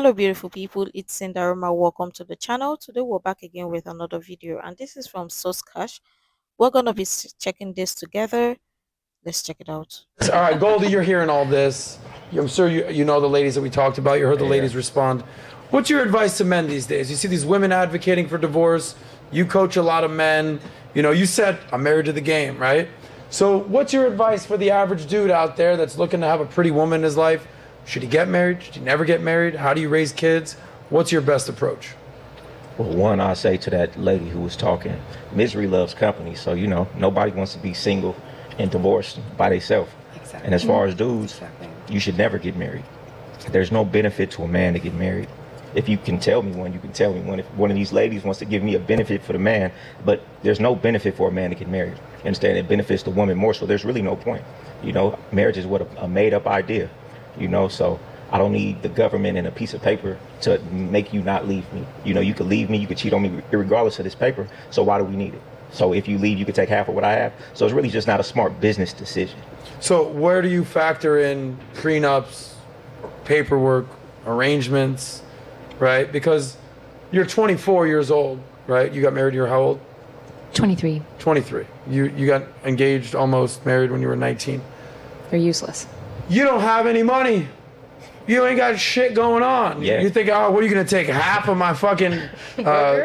Hello, beautiful people. It's Sinderfam. Welcome to the channel. Today, we're back again with another video, and this is from Source Cash. We're gonna be checking this together. Let's check it out. All right, Goldie, you're hearing all this. I'm sure you know the ladies that we talked about. You heard the ladies respond. What's your advice to men these days? You see these women advocating for divorce. You coach a lot of men. You know, you said, I'm married to the game, right? So what's your advice for the average dude out there that's looking to have a pretty woman in his life? Should he get married? Should he never get married? How do you raise kids? What's your best approach? Well, one, I say to that lady who was talking, misery loves company. So, you know, nobody wants to be single and divorced by themselves. Exactly. And as far as dudes, you should never get married. There's no benefit to a man to get married. If you can tell me one, you can tell me one. If one of these ladies wants to give me a benefit for the man, but there's no benefit for a man to get married. You understand? It benefits the woman more, so there's really no point. You know, marriage is what a made-up idea. You know, so I don't need the government and a piece of paper to make you not leave me. You know, you could leave me, you could cheat on me regardless of this paper. So why do we need it? So if you leave, you could take half of what I have. So it's really just not a smart business decision. So where do you factor in prenups, paperwork, arrangements, right? Because you're 24 years old, right? You got married, you're how old? 23. 23. You got engaged, almost married when you were 19. They're useless. You don't have any money. You ain't got shit going on. Yeah. You think, oh, what are you going to take half of my fucking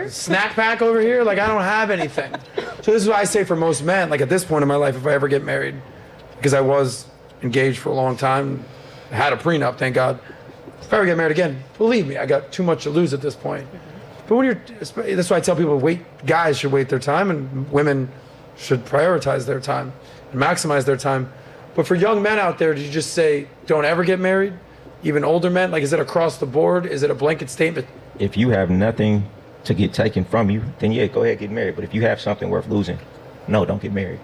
snack pack over here? Like, I don't have anything. So this is what I say for most men. Like, at this point in my life, if I ever get married, because I was engaged for a long time, had a prenup, thank God. If I ever get married again, believe me, I got too much to lose at this point. But when that's why I tell people, guys should wait their time, and women should prioritize their time and maximize their time. But for young men out there, did you just say, don't ever get married? Even older men? Like, is it across the board? Is it a blanket statement? If you have nothing to get taken from you, then yeah, go ahead, get married. But if you have something worth losing, no, don't get married.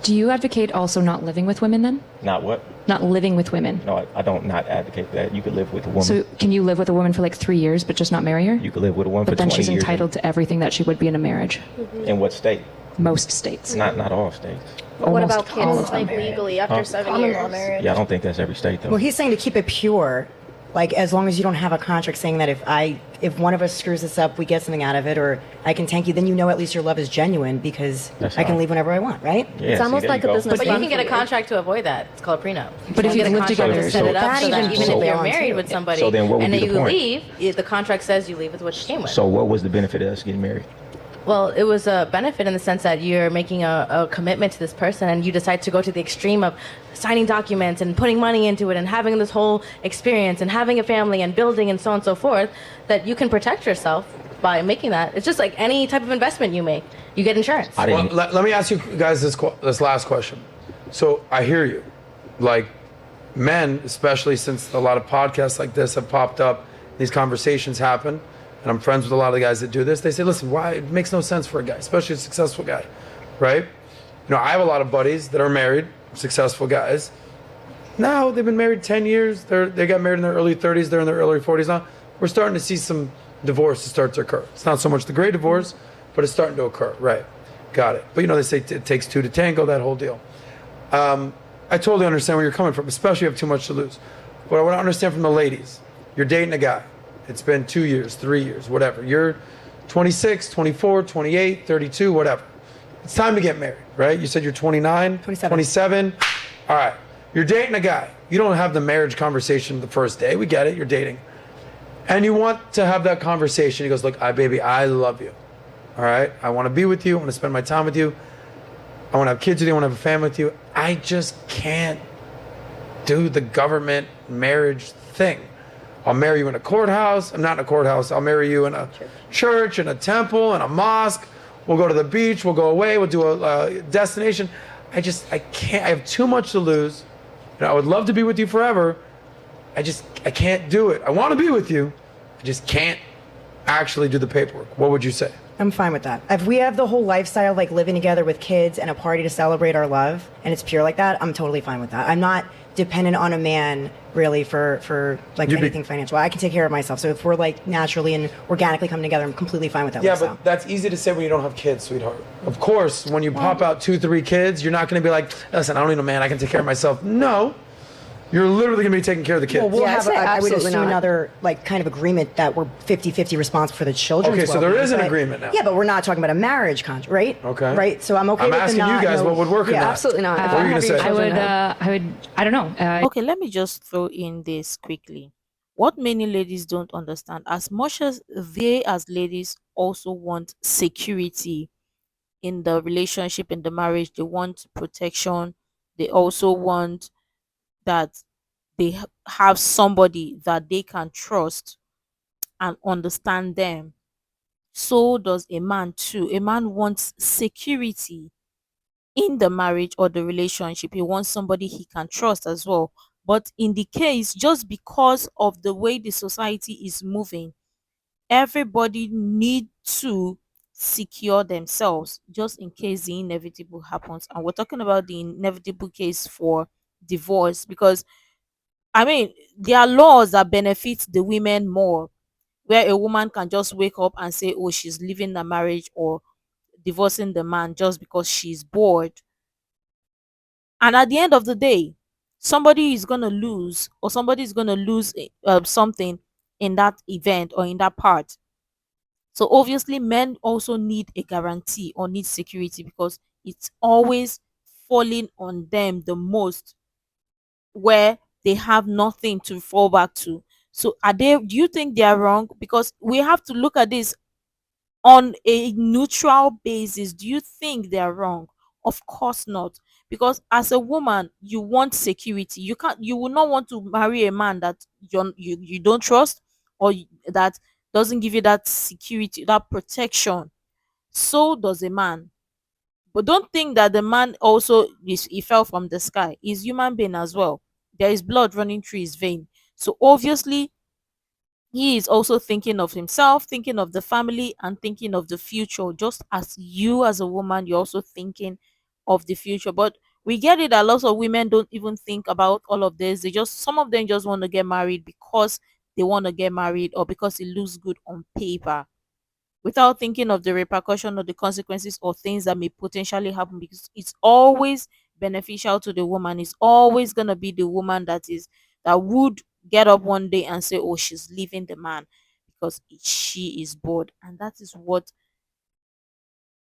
Do you advocate also not living with women then? Not what? Not living with women. No, I don't not advocate that. You could live with a woman. So can you live with a woman for like 3 years but just not marry her? You could live with a woman for But 20 then years. she's entitled to everything that she would be in a marriage. In what state? Most states. Not all states. But what Almost about all kids of them. like legally after 7 years? Yeah, I don't think that's every state though. Well, he's saying to keep it pure, like as long as you don't have a contract saying that if one of us screws this up, we get something out of it, or I can tank you, then you know at least your love is genuine because I can leave whenever I want, right? Yeah, It's almost like a business. But you plan can get a for contract to avoid that. It's called a prenup. But if you get a live contract together, to set it up That so that even even if puts it you're on, married too. with somebody So then what would and be then the you point? leave, the contract says you leave with what you came with. So what was the benefit of us getting married? Well, it was a benefit in the sense that you're making a commitment to this person and you decide to go to the extreme of signing documents and putting money into it and having this whole experience and having a family and building and so on and so forth, that you can protect yourself by making that. It's just like any type of investment you make. You get insurance. Well, let me ask you guys this last question. So I hear you. Like, men, especially since a lot of podcasts like this have popped up, these conversations happen, and I'm friends with a lot of the guys that do this, they say, listen, why? It makes no sense for a guy, especially a successful guy, right? You know, I have a lot of buddies that are married, successful guys. Now they've been married 10 years. They got married in their early 30s. They're in their early 40s now. We're starting to see some divorces start to occur. It's not so much the great divorce, but it's starting to occur. Right. Got it. But, you know, they say it takes two to tango, that whole deal. I totally understand where you're coming from, especially if you have too much to lose. But I want to understand from the ladies. You're dating a guy. It's been 2 years, 3 years, whatever. You're 26, 24, 28, 32, whatever. It's time to get married, right? You said you're 29, 27. All right. You're dating a guy. You don't have the marriage conversation the first day. We get it. You're dating. And you want to have that conversation. He goes, look, baby, I love you. All right? I want to be with you. I want to spend my time with you. I want to have kids with you. I want to have a family with you. I just can't do the government marriage thing. I'll marry you in a courthouse. I'm not in a courthouse. I'll marry you in a church, in a temple, in a mosque. We'll go to the beach. We'll go away. We'll do a destination. I can't. I have too much to lose. You know, I would love to be with you forever. I can't do it. I want to be with you. I just can't actually do the paperwork. What would you say? I'm fine with that. If we have the whole lifestyle, like living together with kids and a party to celebrate our love, and it's pure like that, I'm totally fine with that. I'm not dependent on a man really for like anything financial. I can take care of myself. So if we're like naturally and organically coming together, I'm completely fine with that. Yeah, lifestyle. but that's easy to say when you don't have kids, sweetheart. Of course, when you pop out 2, 3 kids, you're not going to be like, listen, I don't need a man. I can take care of myself. No. You're literally going to be taking care of the kids. Well, we'll Yeah, have, I'd say I would absolutely assume not. another like kind of agreement that we're 50-50 responsible for the children's Okay, so there well-being, is an but- agreement now. Yeah, but we're not talking about a marriage contract, right? Okay. Right. So I'm okay I'm with asking the you not, guys what would work in that. Absolutely not. If What were I'm you gonna having say? children, no. I don't know. Okay, let me just throw in this quickly. What many ladies don't understand, as much as they as ladies also want security in the relationship, in the marriage, they want protection, they also want that have somebody that they can trust and understand them. So does a man too. A man wants security in the marriage or the relationship. He wants somebody he can trust as well. But in the case, just because of the way the society is moving, everybody need to secure themselves just in case the inevitable happens. And we're talking about the inevitable case for divorce, because I mean, there are laws that benefit the women more, where a woman can just wake up and say, oh, she's leaving the marriage or divorcing the man just because she's bored. And at the end of the day, somebody is going to lose, or somebody is going to lose something in that event or in that part. So obviously, men also need a guarantee or need security, because it's always falling on them the most, where they have nothing to fall back to. So do you think they are wrong? Because we have to look at this on a neutral basis. Do you think they are wrong? Of course not. Because as a woman, you want security. You will not want to marry a man that you don't trust, or that doesn't give you that security, that protection. So does a man. But don't think that the man also he fell from the sky. He's human being as well. There is blood running through his vein. So obviously he is also thinking of himself, thinking of the family, and thinking of the future. Just as you as a woman, you're also thinking of the future. But we get it that lots of women don't even think about all of this. Some of them just want to get married because they want to get married, or because it looks good on paper, without thinking of the repercussion or the consequences or things that may potentially happen. Because it's always beneficial to the woman. It's always gonna be the woman that would get up one day and say, oh, she's leaving the man because she is bored. And that is what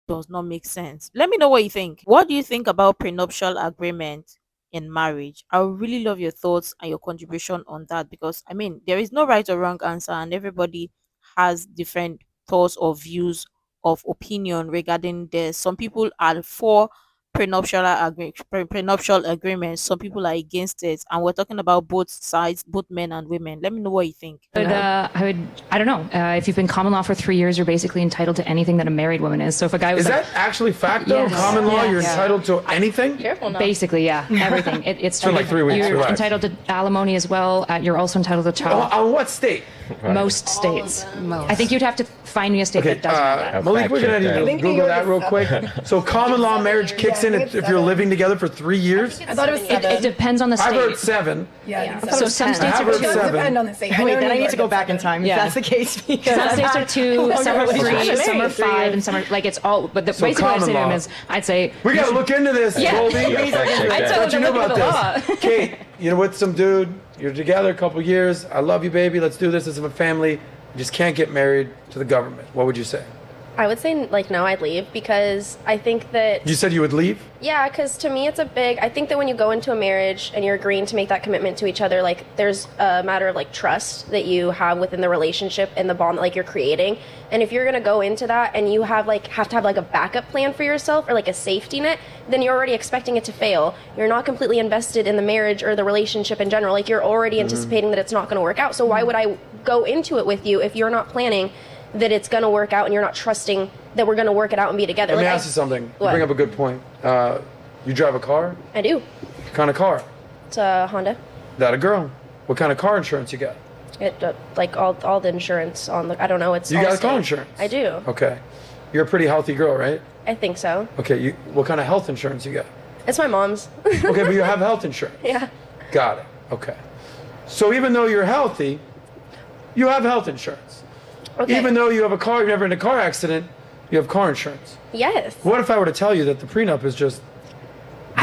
does not make sense. Let me know what you think. What do you think about prenuptial agreement in marriage? I would really love your thoughts and your contribution on that, because I mean, there is no right or wrong answer, and everybody has different thoughts or views of opinion regarding this. Some people are for prenuptial agreements, some people are against it, and we're talking about both sides, both men and women. Let me know what you think. I don't know. If you've been common law for 3 years, you're basically entitled to anything that a married woman is. So if a guy was Is that actually fact though? Yes. Common law, you're Yes. entitled to anything? Careful now. basically, yeah, everything. It's been like 3 weeks, You're relax. entitled to alimony as well. You're also entitled to child. On what state? Most states. I think you'd have to find me a state Okay, that doesn't have that. Malik, we're gonna fact need check to that. think New Google York that is real 7. quick. So common law marriage kicks in if you're 7. living together for 3 years? I thought it was 7. It depends on the I've heard state. 7. Yeah. So some states I've are heard two. 7. Depend on the state. Wait, know then I New need York to go is back in 7. time Yeah. if that's the case. Because Some states are 2, some are 3, some are 3 5, years. and some are like it's all. But the So basically what I common say to him law. is, I'd say We gotta look into this, Yeah. Goldie. Yeah, fact check I'd that. tell What you them know to look about at the this? Kate, you're with some dude, you're together a couple years, I love you, baby, let's do this as a family. You just can't get married to the government. What would you say? I would say, like, no, I'd leave, because I think that, You said you would leave? yeah, because to me it's I think that when you go into a marriage and you're agreeing to make that commitment to each other, like, there's a matter of, like, trust that you have within the relationship and the bond that, like, you're creating. And if you're going to go into that and you have to have, like, a backup plan for yourself, or, like, a safety net, then you're already expecting it to fail. You're not completely invested in the marriage or the relationship in general. Like, you're already anticipating that it's not going to work out. So why would I go into it with you if you're not planning that it's going to work out and you're not trusting that we're going to work it out and be together? Let me Like, ask you something. You What? bring up a good point. You drive a car? I do. What kind of car? It's a Honda. That a girl? What kind of car insurance you got? It like all the insurance on the, I don't know, it's You all got car state. insurance? I do. Okay. You're a pretty healthy girl, right? I think so. Okay, what kind of health insurance you got? It's my mom's. Okay, but you have health insurance. Yeah. Got it. Okay. So even though you're healthy, you have health insurance. Okay. Even though you have a car, you're never in a car accident, you have car insurance. Yes. What if I were to tell you that the prenup is just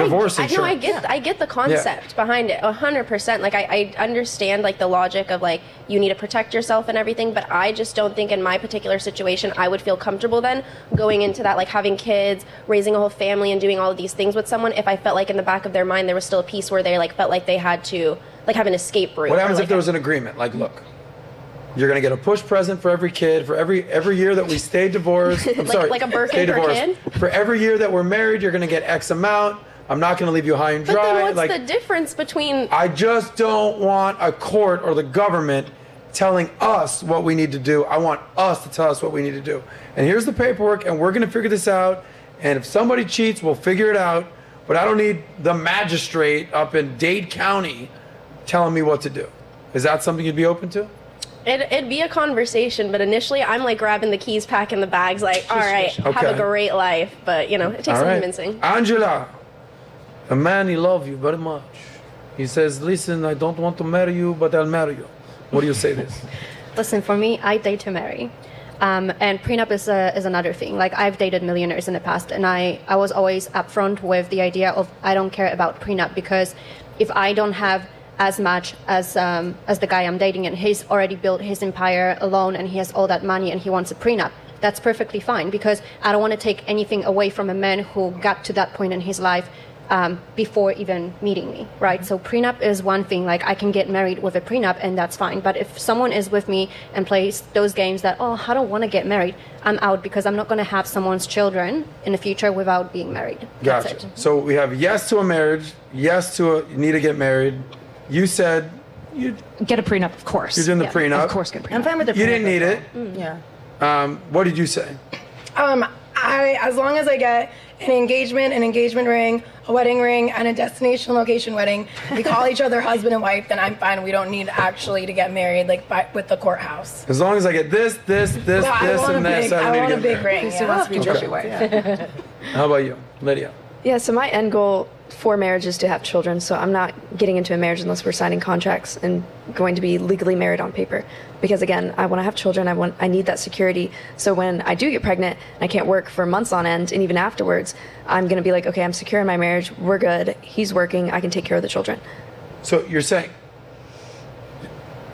divorce insurance. I get the concept behind it 100%. Like I understand like the logic of like you need to protect yourself and everything, but I just don't think in my particular situation I would feel comfortable then going into that, like having kids, raising a whole family, and doing all of these things with someone if I felt like in the back of their mind there was still a piece where they like felt like they had to like have an escape route. What happens like if there was an agreement? Like, look, you're gonna get a push present for every kid for every year that we stay divorced. I'm sorry, like a Birkin per kid? For every year that we're married, you're gonna get X amount. I'm not gonna leave you high and dry. But then what's like, the difference between? I just don't want a court or the government telling us what we need to do. I want us to tell us what we need to do. And here's the paperwork, and we're gonna figure this out. And if somebody cheats, we'll figure it out. But I don't need the magistrate up in Dade County telling me what to do. Is that something you'd be open to? It'd be a conversation, but initially I'm like grabbing the keys, packing the bags, like, all right, have a great life. But, you know, it takes some convincing. Angela, a man, he loves you very much. He says, listen, I don't want to marry you, but I'll marry you. What do you say this? Listen, for me, I date to marry. And prenup is another thing. Like, I've dated millionaires in the past, and I was always upfront with the idea of I don't care about prenup, because if I don't have as much as the guy I'm dating, and he's already built his empire alone and he has all that money and he wants a prenup, that's perfectly fine, because I don't want to take anything away from a man who got to that point in his life before even meeting me, right? So prenup is one thing. Like, I can get married with a prenup and that's fine. But if someone is with me and plays those games that, oh, I don't want to get married, I'm out, because I'm not going to have someone's children in the future without being married. Gotcha. So we have yes to a marriage, yes to a you need to get married. You said you Get a prenup, of course. You're doing the prenup. Of course, get a prenup. I'm fine with the prenup. You didn't need as it. well. Yeah. What did you say? As long as I get an engagement ring, a wedding ring, and a destination location wedding, we call each other husband and wife, then I'm fine. We don't need actually to get married with the courthouse. As long as I get this, and this, I want a big ring. She wants to be trophy wife. How about you, Lydia? Yeah, so my end goal for marriage is to have children, so I'm not getting into a marriage unless we're signing contracts and going to be legally married on paper. Because again, I want to have children, I need that security, so when I do get pregnant and I can't work for months on end, and even afterwards, I'm going to be like, okay, I'm secure in my marriage, we're good, he's working, I can take care of the children. So you're saying,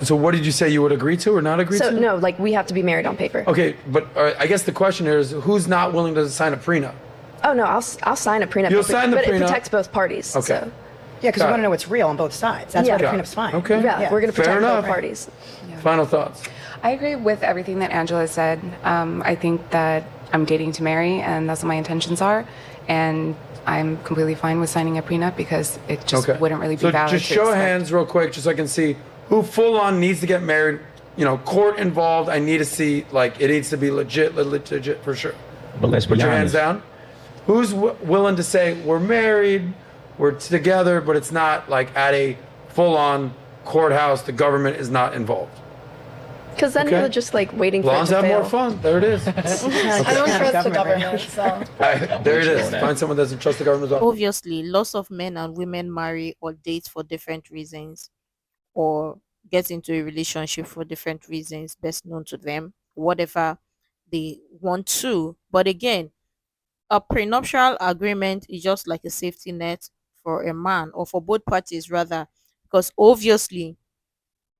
so what did you say you would agree to or not agree to? So no, like, we have to be married on paper. Okay, but I guess the question here is, who's not willing to sign a prenup? Oh no, I'll sign a prenup. You'll sign the but prenup. it protects both parties. Okay. So. Yeah, because we want to know what's real on both sides. That's why the prenup's fine. Okay. Yeah, we're going to Fair protect enough. both parties. Final thoughts. I agree with everything that Angela said. I think that I'm dating to marry, and that's what my intentions are. And I'm completely fine with signing a prenup, because it just wouldn't really be so valid. Just show of hands real quick, just so I can see who full on needs to get married. You know, court involved. I need to see, like, it needs to be legit for sure. But let's Put be your hands honest. down. Who's willing to say we're married, we're together, but it's not like at a full-on courthouse, the government is not involved? Because then you're just like waiting for it Blondes to have fail. more fun. There it is. I don't trust the government, so. There it is. Find someone that doesn't trust the government as well. Obviously, lots of men and women marry or date for different reasons, or get into a relationship for different reasons best known to them, whatever they want to. But again, a prenuptial agreement is just like a safety net for a man, or for both parties rather, because obviously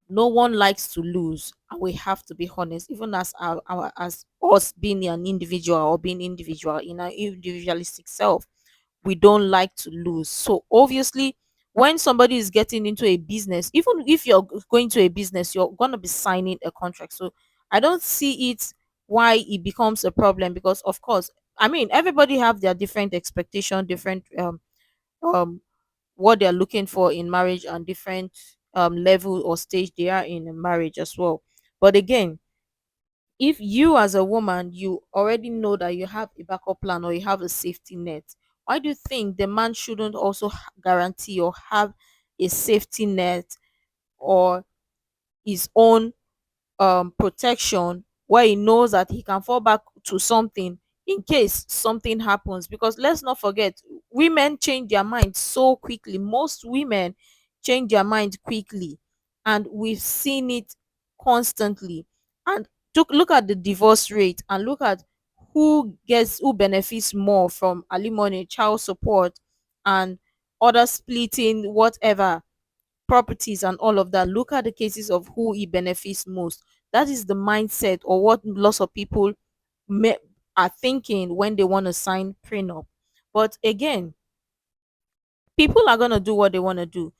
no one likes to lose, and we have to be honest. Even as our as us being an individual, or being individual in our individualistic self, we don't like to lose. So obviously, when somebody is getting into a business, even if you're going to a business, you're going to be signing a contract. So I don't see it why it becomes a problem, because of course, I mean, everybody have their different expectation, different um what they're looking for in marriage, and different level or stage they are in a marriage as well. But again, if you as a woman, you already know that you have a backup plan, or you have a safety net, why do you think the man shouldn't also guarantee or have a safety net, or his own protection, where he knows that he can fall back to something in case something happens? Because let's not forget, women change their mind so quickly. Most women change their mind quickly, and we've seen it constantly. And look at the divorce rate, and look at who benefits more from alimony, child support, and other splitting whatever properties and all of that. Look at the cases of who it benefits most. That is the mindset or what lots of people may, are thinking when they want to sign prenup. But again, people are going to do what they want to do.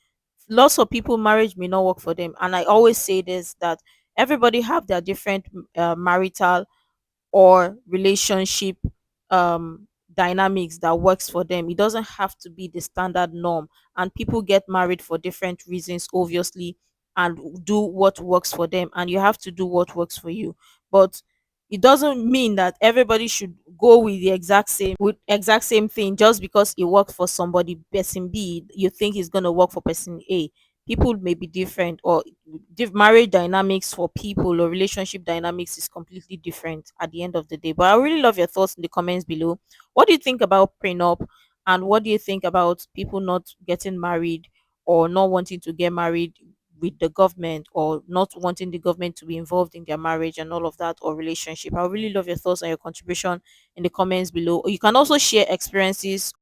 Lots of people marriage may not work for them, and I always say this, that everybody have their different marital or relationship um dynamics that works for them. It doesn't have to be the standard norm, and people get married for different reasons, obviously, and do what works for them, and you have to do what works for you. But it doesn't mean that everybody should go with the exact same thing just because it worked for somebody person B. You think it's going to work for person A. People may be different, or marriage dynamics for people or relationship dynamics is completely different at the end of the day. But I really love your thoughts in the comments below. What do you think about prenup, and what do you think about people not getting married or not wanting to get married with the government, or not wanting the government to be involved in their marriage and all of that, or relationship? I really love your thoughts and your contribution in the comments below. You can also share experiences